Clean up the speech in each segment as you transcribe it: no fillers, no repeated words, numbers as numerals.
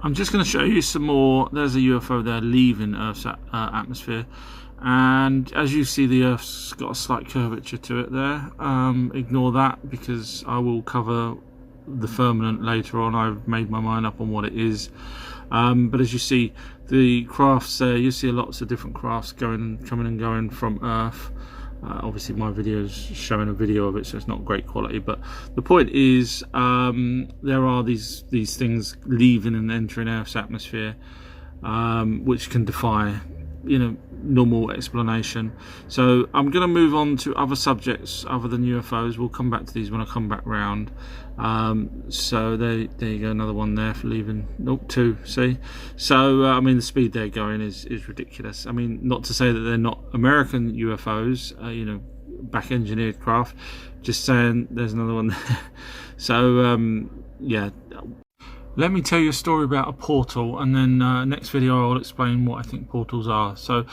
I'm just going to show you some more. There's a UFO there leaving Earth's atmosphere, and as you see, the Earth's got a slight curvature to it there. Ignore that because I will cover the firmament later on. I've made my mind up on what it is, but as you see, the crafts there, you see lots of different crafts coming and going from Earth. Obviously my video is showing a video of it, so it's not great quality, but the point is there are these things leaving and entering Earth's atmosphere, which can defy normal explanation. So I'm going to move on to other subjects other than UFOs. We'll come back to these when I come back round. So there you go, another one there for leaving. Nope, two. See, so I mean the speed they're going is ridiculous. I mean, not to say that they're not American UFOs, back engineered craft, just saying there's another one there. So yeah, let me tell you a story about a portal, and then next video I'll explain what I think portals are. So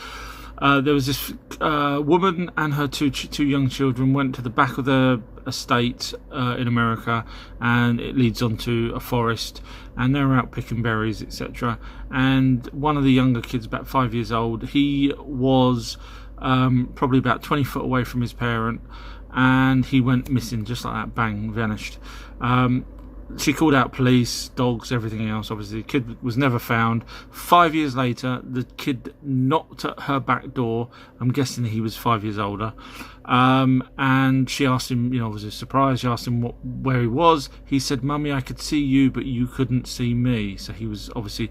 there was this woman and her two young children went to the back of the estate in America, and it leads onto a forest, and they're out picking berries, etc. And one of the younger kids, about 5 years old, he was probably about 20 foot away from his parent, and he went missing just like that, bang, vanished. She called out police, dogs, everything else. Obviously, the kid was never found. 5 years later, the kid knocked at her back door. I'm guessing he was 5 years older. And she asked him, was a surprise. She asked him where he was. He said, "Mummy, I could see you, but you couldn't see me." So he was obviously.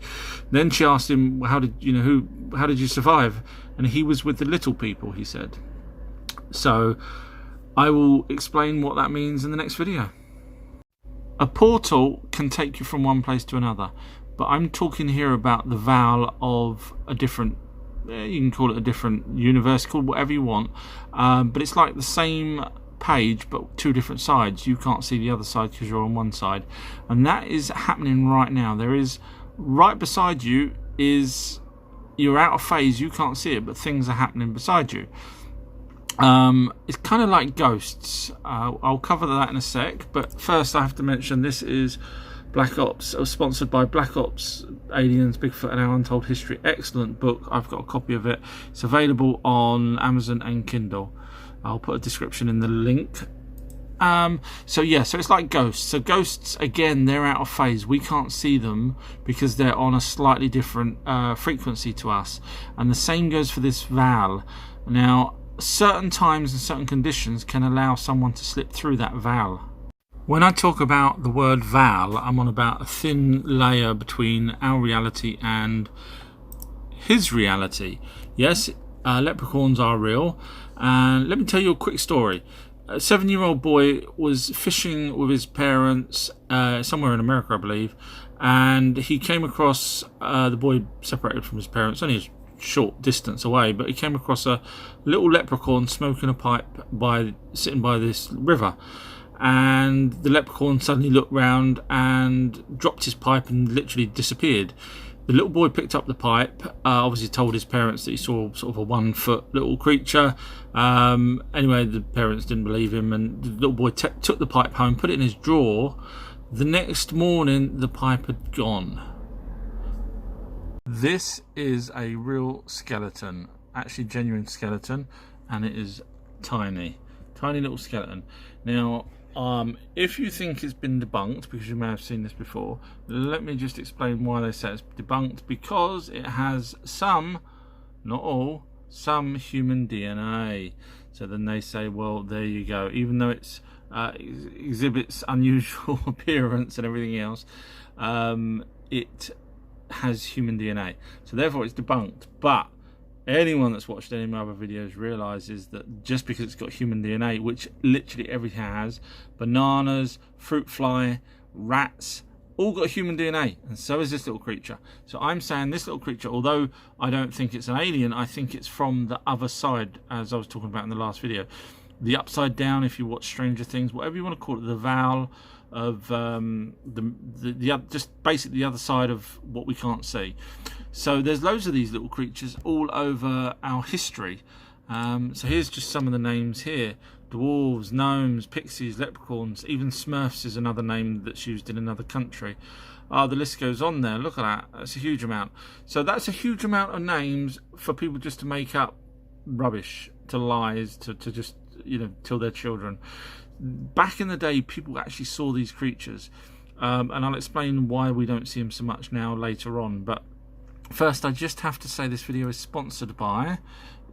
Then she asked him, "How did you survive?" And he was with the little people, he said. So I will explain what that means in the next video. A portal can take you from one place to another, but I'm talking here about the vow of a different, you can call it a different universe, call it whatever you want, but it's like the same page but two different sides. You can't see the other side because you're on one side, and that is happening right now. There is, right beside you is, you're out of phase, you can't see it, but things are happening beside you. It's kind of like ghosts. I'll cover that in a sec, but first I have to mention this is Black Ops, sponsored by Black Ops, Aliens, Bigfoot and Our Untold History. Excellent book. I've got a copy of it. It's available on Amazon and Kindle. I'll put a description in the link. So it's like ghosts. So ghosts, again, they're out of phase. We can't see them because they're on a slightly different frequency to us, and the same goes for this Val. Now, certain times and certain conditions can allow someone to slip through that Val. When I talk about the word Val, I'm on about a thin layer between our reality and his reality. Yes, leprechauns are real, and let me tell you a quick story. A 7-year-old boy was fishing with his parents somewhere in America, I believe, and he came across the boy separated from his parents, only a short distance away, but he came across a little leprechaun smoking a pipe sitting by this river, and the leprechaun suddenly looked round and dropped his pipe and literally disappeared. The little boy picked up the pipe, obviously told his parents that he saw sort of a 1 foot little creature. Anyway, the parents didn't believe him, and the little boy took the pipe home, put it in his drawer. The next morning the pipe had gone. This is a real skeleton, actually genuine skeleton, and it is tiny little skeleton. Now, if you think it's been debunked, because you may have seen this before, let me just explain why they say it's debunked. Because it has some, not all, some human DNA. So then they say, well, there you go. Even though it's exhibits unusual appearance and everything else, it has human DNA, so therefore it's debunked. But anyone that's watched any of my other videos realizes that just because it's got human DNA, which literally everything has, bananas, fruit fly, rats, all got human DNA, and so is this little creature. So I'm saying this little creature, although I don't think it's an alien, I think it's from the other side, as I was talking about in the last video, the upside down, if you watch Stranger Things, whatever you want to call it, the Val of just basically the other side of what we can't see. So there's loads of these little creatures all over our history. So here's just some of the names here: dwarves, gnomes, pixies, leprechauns, even Smurfs is another name that's used in another country. Oh, the list goes on there. Look at that. That's a huge amount. So that's a huge amount of names for people just to make up rubbish, to lies, to just, you know, tell their children. Back in the day, people actually saw these creatures. And I'll explain why we don't see them so much now later on. But first, I just have to say this video is sponsored by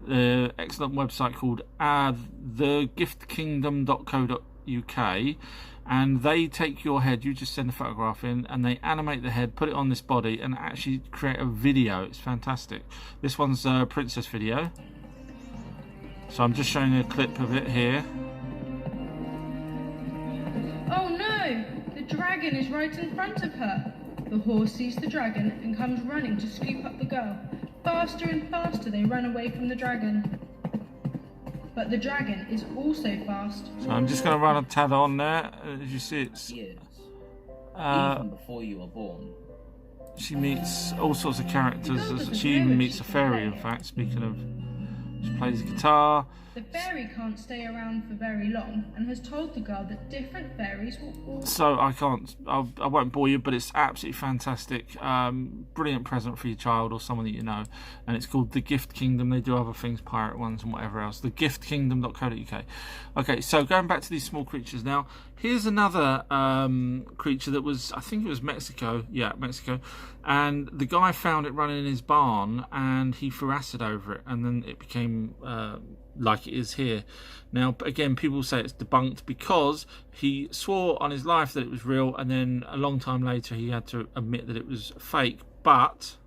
an excellent website called thegiftKingdom.co.uk, and they take your head, you just send a photograph in, and they animate the head, put it on this body, and actually create a video. It's fantastic. This one's a princess video, so I'm just showing a clip of it here. Oh no! The dragon is right in front of her. The horse sees the dragon and comes running to scoop up the girl. Faster and faster they run away from the dragon. But the dragon is also fast. So I'm just going to run a tad on there. As you see, it's years, even before you were born. She meets all sorts of characters. She even meets a fairy, in fact, speaking of. She plays guitar. The fairy can't stay around for very long and has told the girl that different fairies will... So I won't bore you, but it's absolutely fantastic. Brilliant present for your child or someone that you know. And it's called The Gift Kingdom. They do other things, pirate ones and whatever else. thegiftKingdom.co.uk. Okay, so going back to these small creatures now. Here's another creature that was, I think it was Mexico. Yeah, Mexico. And the guy found it running in his barn and he threw acid over it. And then it became... like it is here. Now, again, people say it's debunked because he swore on his life that it was real, and then a long time later he had to admit that it was fake. But